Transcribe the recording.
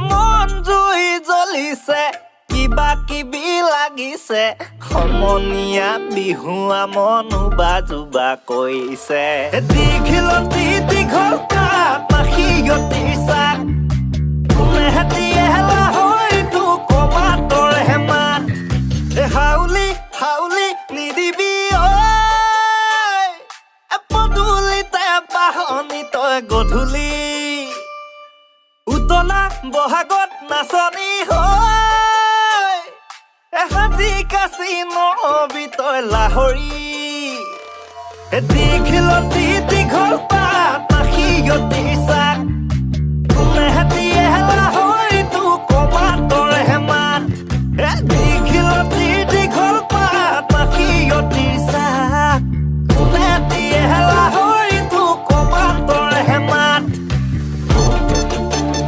মন জুই জ্বলিছে কিবা কিবি লাগিছে সমনীয়া বিহুৱা মনো বাজুবা কৈছে দীঘলতি দীঘল কাপ মাখিয়তি চাক কোনেহেতি এহেলা হয়তো কমাতৰ হেমাত হাউলি হাউলি নিদিবি ঐ পদূলিতে বাহনি তই গধূলি উতলা বহাগত নাচনি হৈ এসাজি কাচি নহবি তই লাহৰি দীঘলতি দীঘল পাত মাখিয়তি চাক কোনেহেতি এহেলা